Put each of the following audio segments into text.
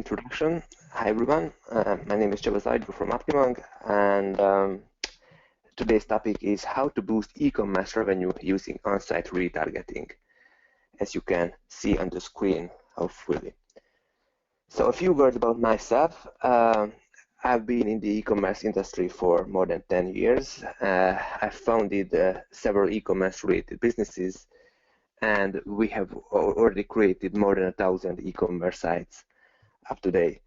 introduction. Hi everyone, my name is Csaba Zajdó from Optimong, and today's topic is how to boost e-commerce revenue using on-site retargeting, as you can see on the screen, hopefully. So a few words about myself. I've been in the e-commerce industry for more than 10 years. I've founded several e-commerce related businesses, and we have already created more than 1,000 e-commerce sites up to date.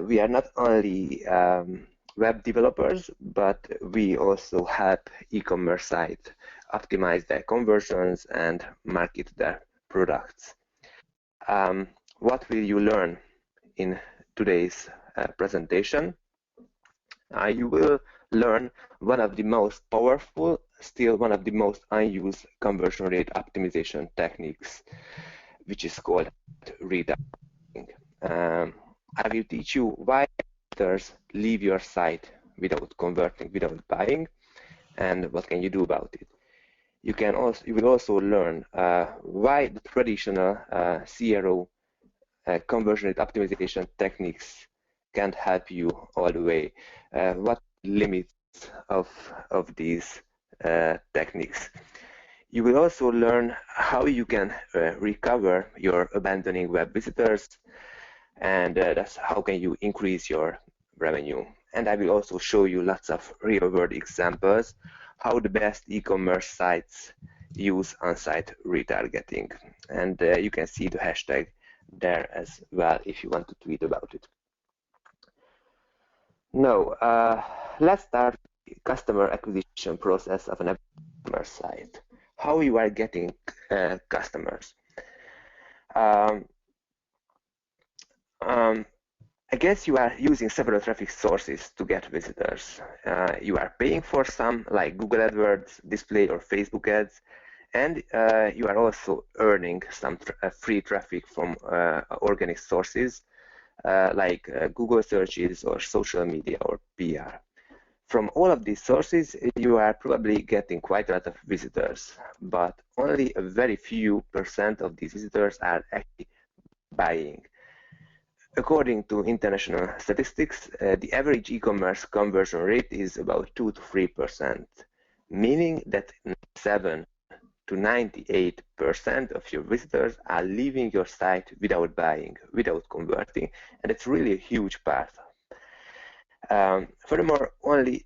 We are not only web developers, but we also help e-commerce sites optimize their conversions and market their products. What will you learn in today's presentation? You will learn one of the most powerful, still one of the most unused conversion rate optimization techniques, which is called retargeting. I will teach you why visitors leave your site without converting, without buying, and what can you do about it. You will also learn why the traditional CRO conversion rate optimization techniques can't help you all the way. What limits of these techniques. You will also learn how you can recover your abandoning web visitors, and that's how can you increase your revenue. And I will also show you lots of real-world examples how the best e-commerce sites use on-site retargeting. And you can see the hashtag there as well if you want to tweet about it. Now, let's start the customer acquisition process of an e-commerce site. How you are getting customers. I guess you are using several traffic sources to get visitors. You are paying for some, like Google AdWords, display or Facebook ads, and you are also earning some free traffic from organic sources, like Google searches or social media or PR. From all of these sources, you are probably getting quite a lot of visitors, but only a very few % of these visitors are actually buying. According to international statistics, the average e-commerce conversion rate is about 2 to 3%, meaning that 7 to 98% of your visitors are leaving your site without buying, without converting, and it's really a huge part. Furthermore, only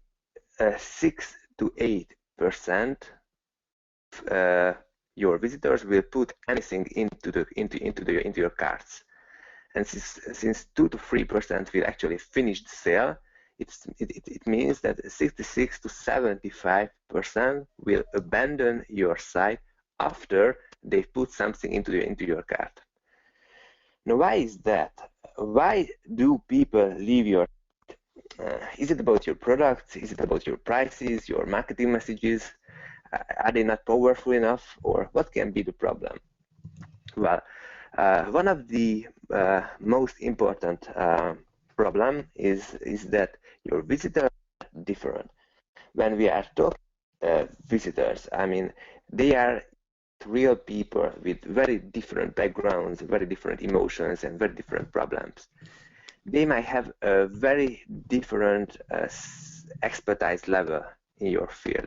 6 to 8% of your visitors will put anything into your carts. And since 2 to 3% will actually finish the sale, it means that 66 to 75% will abandon your site after they put something into your cart. Now, why is that? Why do people leave your site? Is it about your products? Is it about your prices, your marketing messages? Are they not powerful enough? Or what can be the problem? Well, one of the most important problem is that your visitors are different. When we are talking visitors, I mean, they are real people with very different backgrounds, very different emotions, and very different problems. They might have a very different expertise level in your field.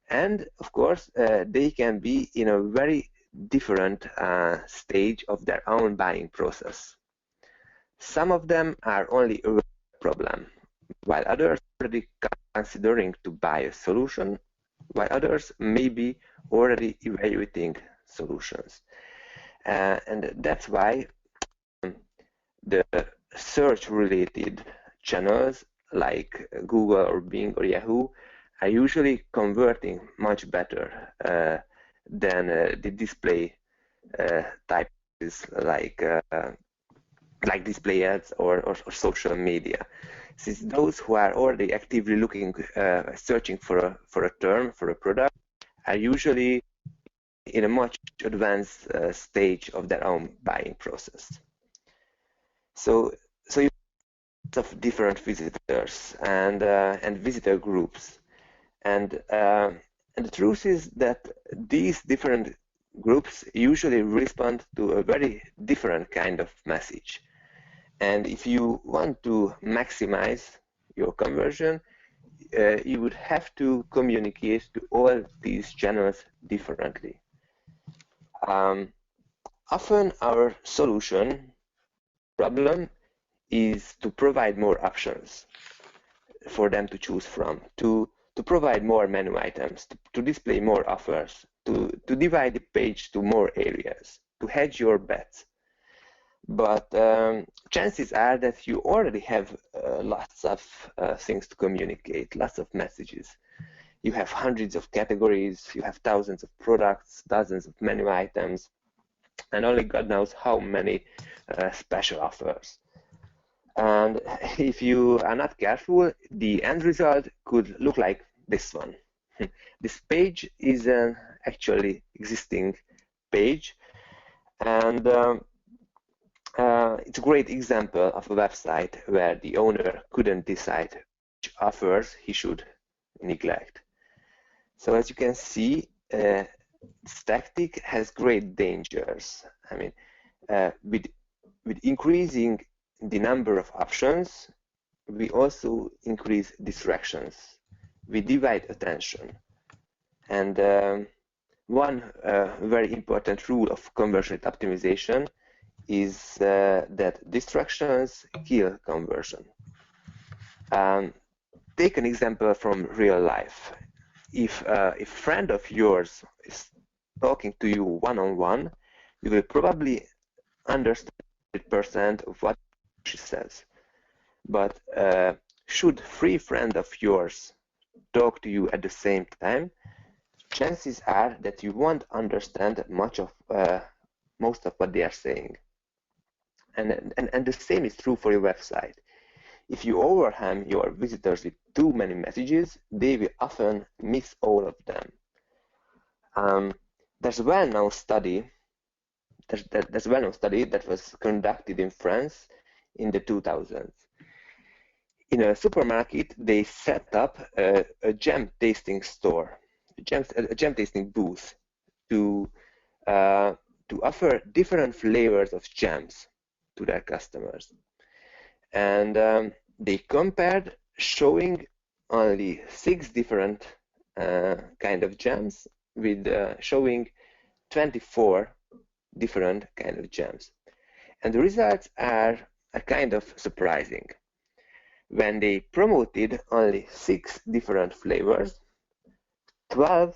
And of course, they can be in a very different stage of their own buying process. Some of them are only a problem, while others are already considering to buy a solution, while others may be already evaluating solutions. And that's why the search-related channels like Google or Bing or Yahoo are usually converting much better than the display types like display ads or social media. Since those who are already actively looking, searching for a term, for a product, are usually in a much advanced stage of their own buying process. So you have different visitors and visitor groups, and the truth is that these different groups usually respond to a very different kind of message. And if you want to maximize your conversion, you would have to communicate to all these channels differently. Often our solution problem is to provide more options for them to choose from, to provide more menu items, to display more offers, to divide the page to more areas, to hedge your bets. But chances are that you already have lots of things to communicate, lots of messages. You have hundreds of categories, you have thousands of products, dozens of menu items, and only God knows how many special offers. And if you are not careful, the end result could look like this one. This page is an actually existing page, and it's a great example of a website where the owner couldn't decide which offers he should neglect. So as you can see, this tactic has great dangers. I mean, with increasing the number of options, we also increase distractions. We divide attention. And one very important rule of conversion rate optimization is that distractions kill conversion. Take an example from real life. If a friend of yours is talking to you one-on-one, you will probably understand 100% of what she says. But should three friends of yours talk to you at the same time, chances are that you won't understand most of what they are saying. And the same is true for your website. If you overwhelm your visitors with too many messages, they will often miss all of them. There's a well-known study. There's a well-known study that was conducted in France in the 2000s. In a supermarket, they set up a jam tasting store, a jam tasting booth to offer different flavors of jams to their customers. And they compared showing only 6 different kind of jams with showing 24 different kind of jams. And the results are kind of surprising. When they promoted only 6 different flavors, 12%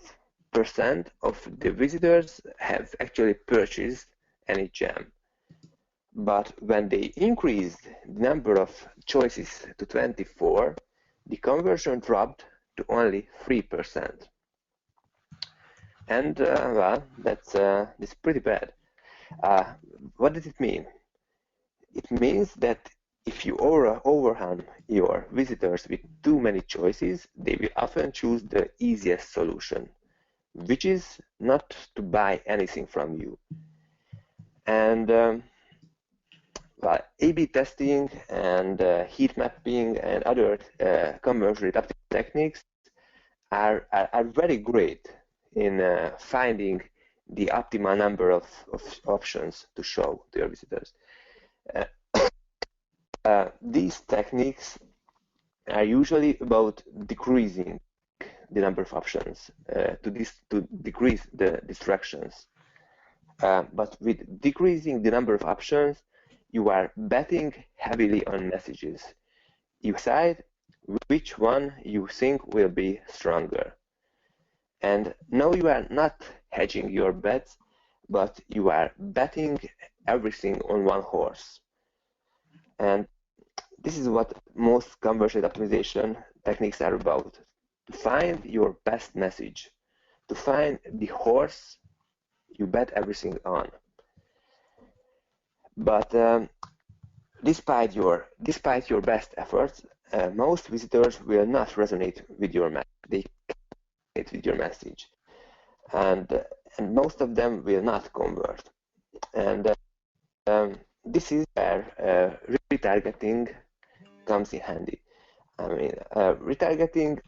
of the visitors have actually purchased any jam. But when they increased the number of choices to 24, the conversion dropped to only 3%. And well, that's pretty bad. What does it mean? It means that if you overwhelm your visitors with too many choices, they will often choose the easiest solution, which is not to buy anything from you. And well, A/B testing and heat mapping and other conversion rate optimization techniques are very great in finding the optimal number of options to show to your visitors. These techniques are usually about decreasing the number of options to decrease the distractions. But with decreasing the number of options, you are betting heavily on messages. You decide which one you think will be stronger. And no, you are not hedging your bets, but you are betting everything on one horse. And this is what most conversion optimization techniques are about: to find your best message, to find the horse you bet everything on. But despite your best efforts, most visitors will not resonate with your message, and most of them will not convert. And this is where retargeting comes in handy. I mean, retargeting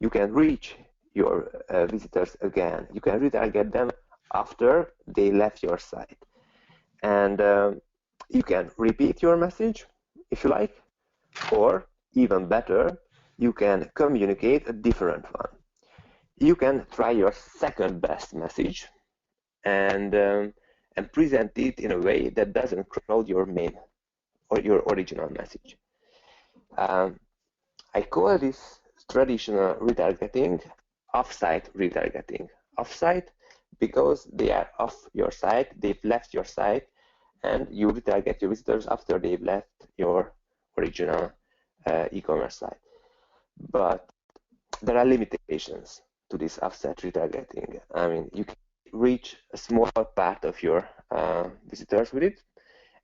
you can reach your visitors again. You can retarget them after they left your site. And you can repeat your message if you like, or even better, you can communicate a different one. You can try your second best message and present it in a way that doesn't crowd your main or your original message. I call this traditional retargeting off-site retargeting. Off-site because they are off your site, they've left your site, and you retarget your visitors after they've left your original e-commerce site. But there are limitations to this offsite retargeting. I mean, you can reach a small part of your visitors with it,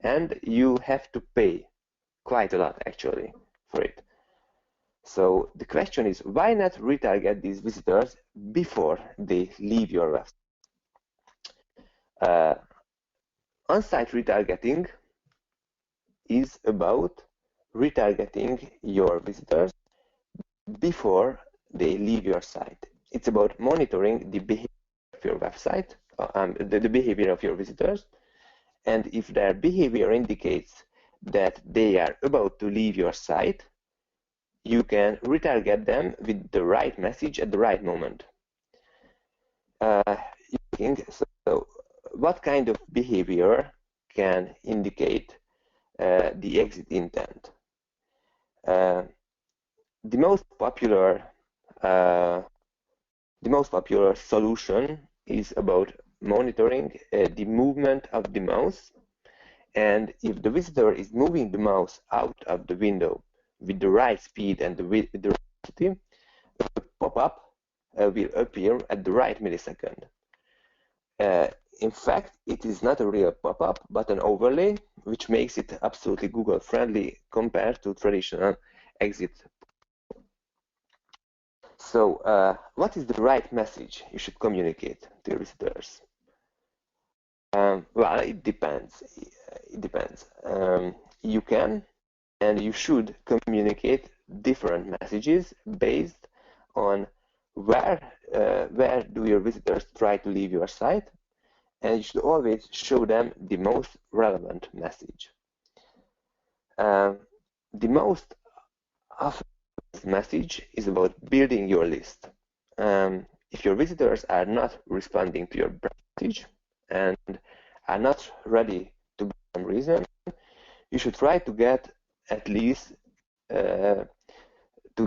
and you have to pay quite a lot actually for it. So the question is, why not retarget these visitors before they leave your website? On-site retargeting is about retargeting your visitors before they leave your site. It's about monitoring the behavior of your website, the behavior of your visitors, and if their behavior indicates that they are about to leave your site, you can retarget them with the right message at the right moment. So what kind of behavior can indicate the exit intent? The most popular solution is about monitoring the movement of the mouse, and if the visitor is moving the mouse out of the window with the right speed and the velocity, the pop-up will appear at the right millisecond. In fact, it is not a real pop-up, but an overlay, which makes it absolutely Google friendly compared to traditional exit. So what is the right message you should communicate to your visitors? Well, it depends. You can and you should communicate different messages based on where do your visitors try to leave your site, and you should always show them the most relevant message. The most often message is about building your list. If your visitors are not responding to your message and are not ready to buy some reason, you should try to get at least to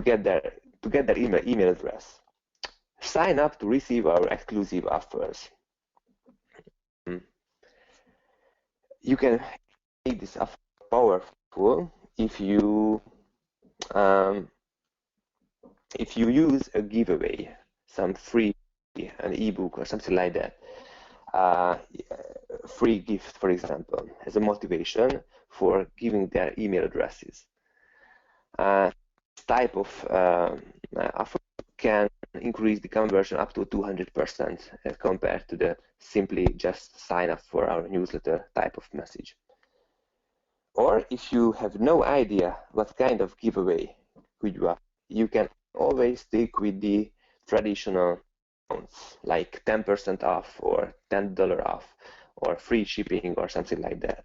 get their email address. Sign up to receive our exclusive offers. You can make this offer powerful if you use a giveaway, some free, an ebook or something like that. Free gift, for example, as a motivation for giving their email addresses. This type of offer can increase the conversion up to 200% as compared to the simply just sign up for our newsletter type of message. Or if you have no idea what kind of giveaway could you offer, you can always stick with the traditional discounts, like 10% off or $10 off or free shipping or something like that.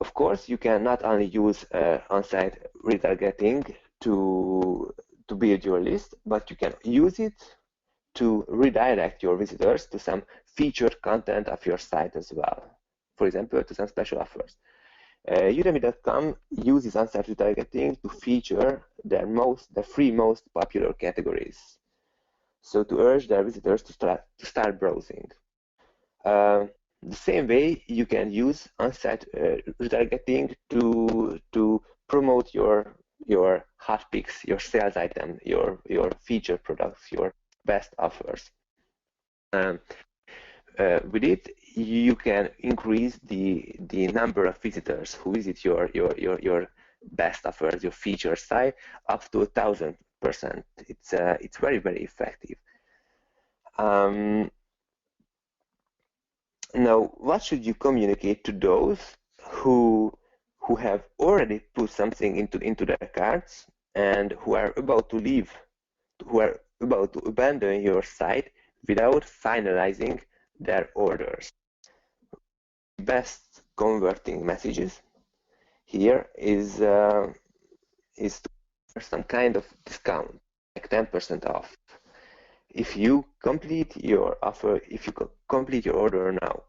Of course, you can not only use on-site retargeting to build your list, but you can use it to redirect your visitors to some featured content of your site as well. For example, to some special offers. Udemy.com uses on-site retargeting to feature their three most popular categories. So to urge their visitors to start browsing. The same way, you can use on-site retargeting to promote your hot picks, your sales item, your featured products, your best offers. With it, you can increase the number of visitors who visit your best offers, your featured site, up to 1,000%. It's very, very effective. Now, what should you communicate to those who have already put something into their carts and who are about to leave, who are about to abandon your site without finalizing their orders. Best converting messages here is to some kind of discount, like 10% off. If you complete your offer, if you complete your order now,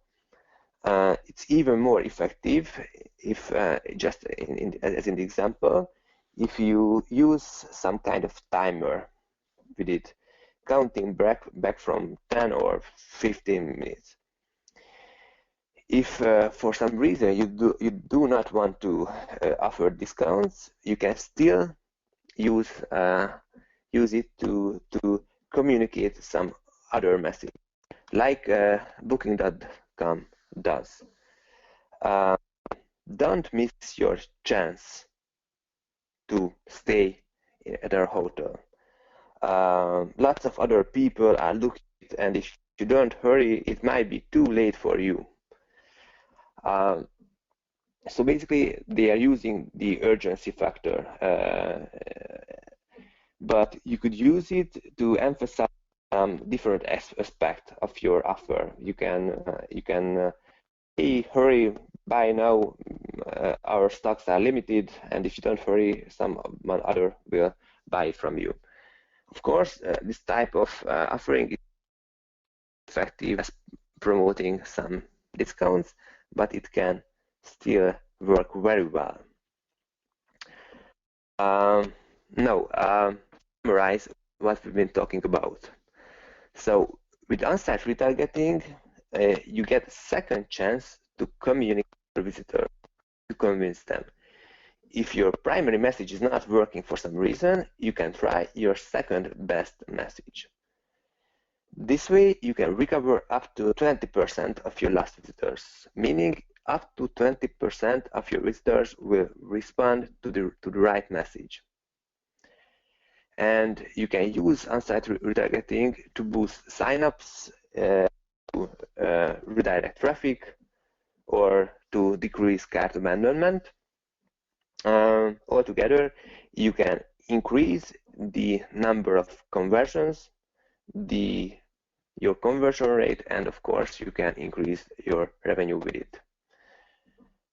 it's even more effective if, just as in the example, if you use some kind of timer with it, counting back from 10 or 15 minutes. If for some reason you do not want to offer discounts, you can still use it to communicate some other message, like Booking.com does. Don't miss your chance to stay at our hotel. Lots of other people are looking, and if you don't hurry, it might be too late for you. So basically, they are using the urgency factor, but you could use it to emphasize different aspects of your offer. You can hey, hurry, buy now. Our stocks are limited, and if you don't hurry, someone other will buy it from you. Of course, this type of offering is effective as promoting some discounts, but it can still work very well. Now, summarize what we've been talking about. So with on-site retargeting, you get a second chance to communicate with visitors, to convince them. If your primary message is not working for some reason, you can try your second best message. This way, you can recover up to 20% of your lost visitors, meaning up to 20% of your visitors will respond to the right message. And you can use on-site retargeting to boost signups, to redirect traffic, or to decrease cart abandonment. Altogether, you can increase the number of conversions, your conversion rate, and of course, you can increase your revenue with it.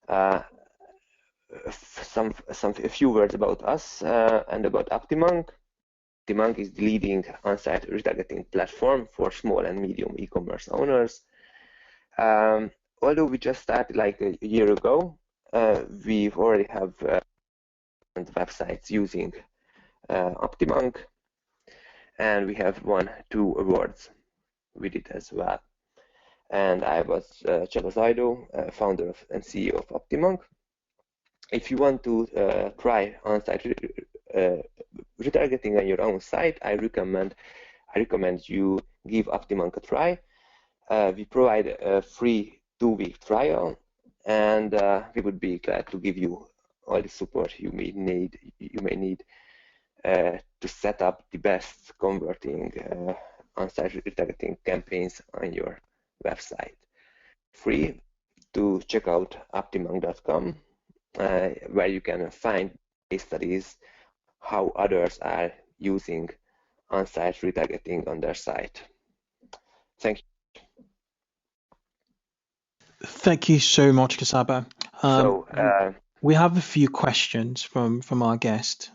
A few words about us and about Optimonk. Optimonk is the leading on-site retargeting platform for small and medium e-commerce owners. Although we just started like a year ago, we already have websites using Optimonk, and we have won 2 awards with it as well. And I was Csaba Zajdo, founder and CEO of Optimonk. If you want to try on-site retargeting on your own site, I recommend you give Optimonk a try. We provide a free 2-week trial, and we would be glad to give you all the support you may need to set up the best converting on-site retargeting campaigns on your website. Free to check out optimonk.com, where you can find case studies how others are using on-site retargeting on their site. Thank you. Thank you so much, Csaba. We have a few questions from our guest.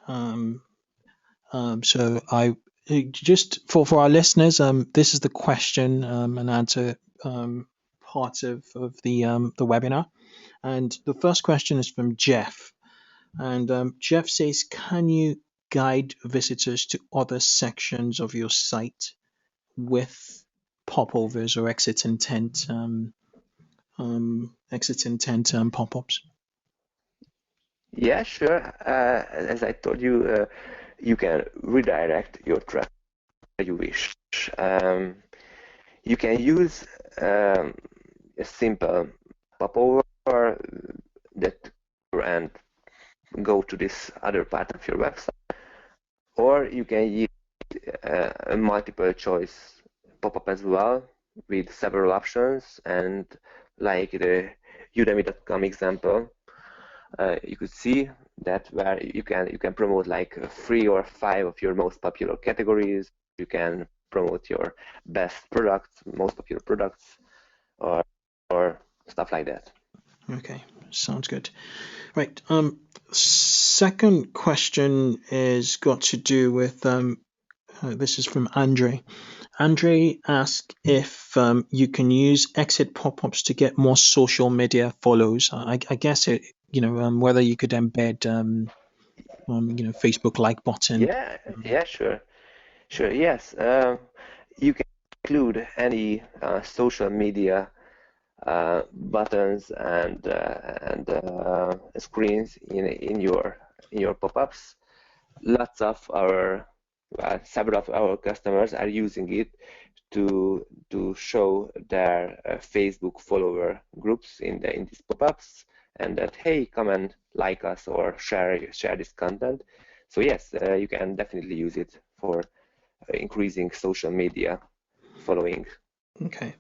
So I just for our listeners, this is the question and answer part of the webinar. And the first question is from Jeff. And Jeff says, can you guide visitors to other sections of your site with popovers or exit intent pop-ups? Yeah, sure. As I told you, you can redirect your traffic where you wish. You can use a simple popover that and go to this other part of your website, or you can use a multiple choice pop-up as well with several options, and like the udemy.com example, you could see that where you can promote like 3 or 5 of your most popular categories. You can promote your best products, most popular products, or or stuff like that. Okay, sounds good. Right. Second question is got to do with this is from Andre. Andre asked if you can use exit pop-ups to get more social media follows. I guess it, whether you could embed, Facebook like button. Yeah, yeah, sure, yes. You can include any social media buttons and screens in your pop-ups. Lots of our Several of our customers are using it to show their Facebook follower groups in these pop-ups, and that, hey, come and like us or share this content. So yes, you can definitely use it for increasing social media following. Okay.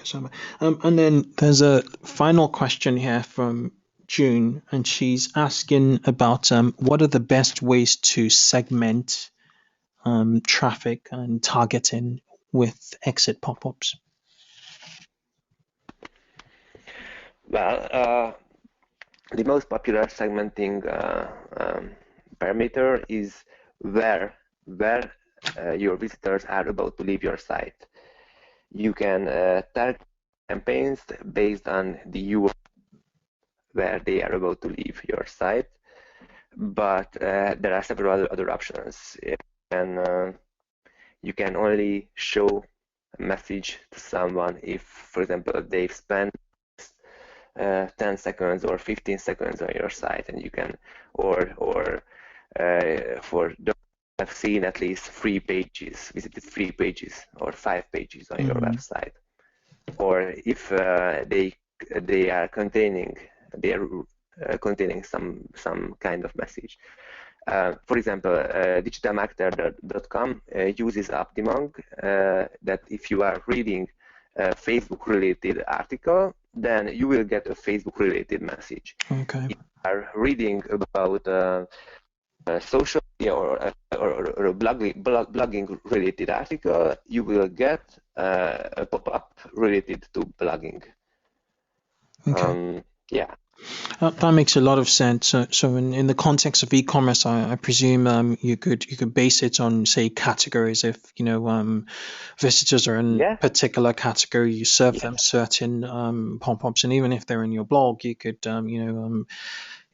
So, and then there's a final question here from June, and she's asking about what are the best ways to segment traffic and targeting with exit pop-ups. Well, the most popular segmenting parameter is where your visitors are about to leave your site. You can target campaigns based on the URL where they are about to leave your site, but there are several other options. You can only show a message to someone if, for example, they've spent 10 seconds or 15 seconds on your site, and you can, or for those who have seen at least visited 3 pages or 5 pages on your website, or if they are containing some kind of message. For example, digitalmarketer.com uses Optimong that if you are reading a Facebook-related article, then you will get a Facebook-related message. Okay. If you are reading about social media or a blogging-related article, you will get a pop-up related to blogging. Okay. Yeah. That makes a lot of sense. So in the context of e-commerce, I presume you could base it on, say, categories. If visitors are in a particular category, you serve them certain pop-ups, and even if they're in your blog, you could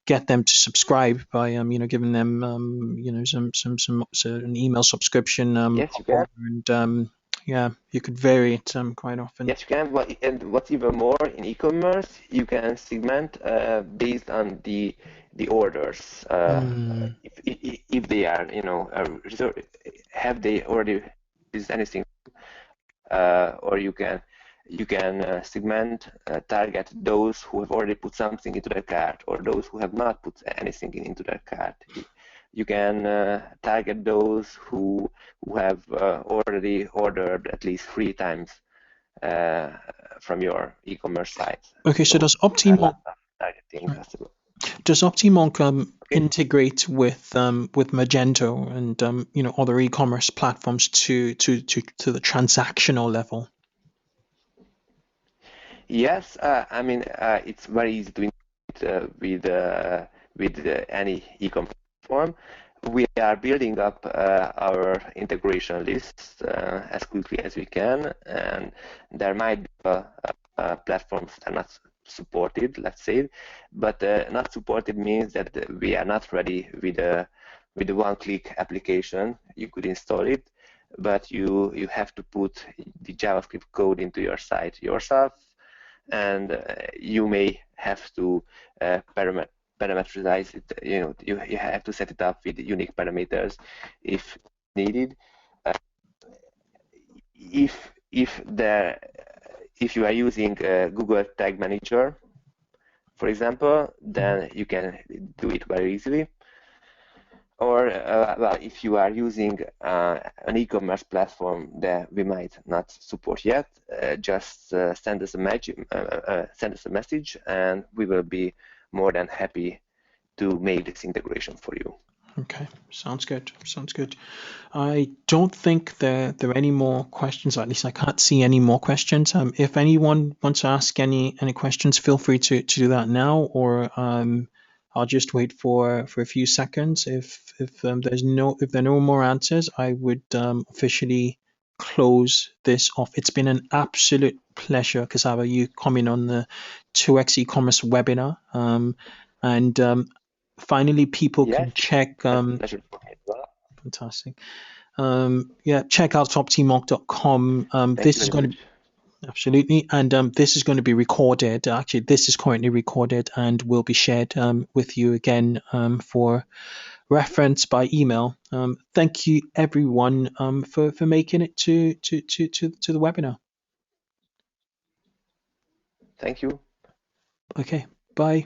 get them to subscribe by giving them some an email subscription Yes, you can. and yeah, you could vary it quite often. Yes, you can. And what's even more, in e-commerce, you can segment based on the orders. If they are, have they already is anything, or you can segment, target those who have already put something into their cart, or those who have not put anything into their cart. You can target those who have already ordered at least 3 times from your e-commerce site. Okay, so does Optimong Targeting possible. Does Optimong integrate with Magento and other e-commerce platforms to the transactional level? Yes, I mean it's very easy to integrate with any e-commerce platform. We are building up our integration list as quickly as we can, and there might be platforms that are not supported, let's say, but not supported means that we are not ready with a one-click application. You could install it, but you have to put the JavaScript code into your site yourself, and you may have to parameterize it. You have to set it up with unique parameters if needed. If you are using Google Tag Manager, for example, then you can do it very easily. Or well, if you are using an e-commerce platform that we might not support yet, just send us a message, and we will be more than happy to make this integration for you. Okay, sounds good. Sounds good. I don't think there are any more questions. Or at least I can't see any more questions. If anyone wants to ask any questions, feel free to do that now, or I'll just wait for a few seconds. If there are no more answers, I would officially close this off. It's been an absolute pleasure, Cassava, you coming on the 2x e-commerce webinar. And finally, people Yes, can check. that's a pleasure for me as well. Fantastic. Yeah, check out optimoc.com. Thank This you is very going much. to absolutely, and this is going to be recorded. Actually, this is currently recorded and will be shared with you again for reference by email. Thank you, everyone, for making it to the webinar. Thank you. Okay, bye.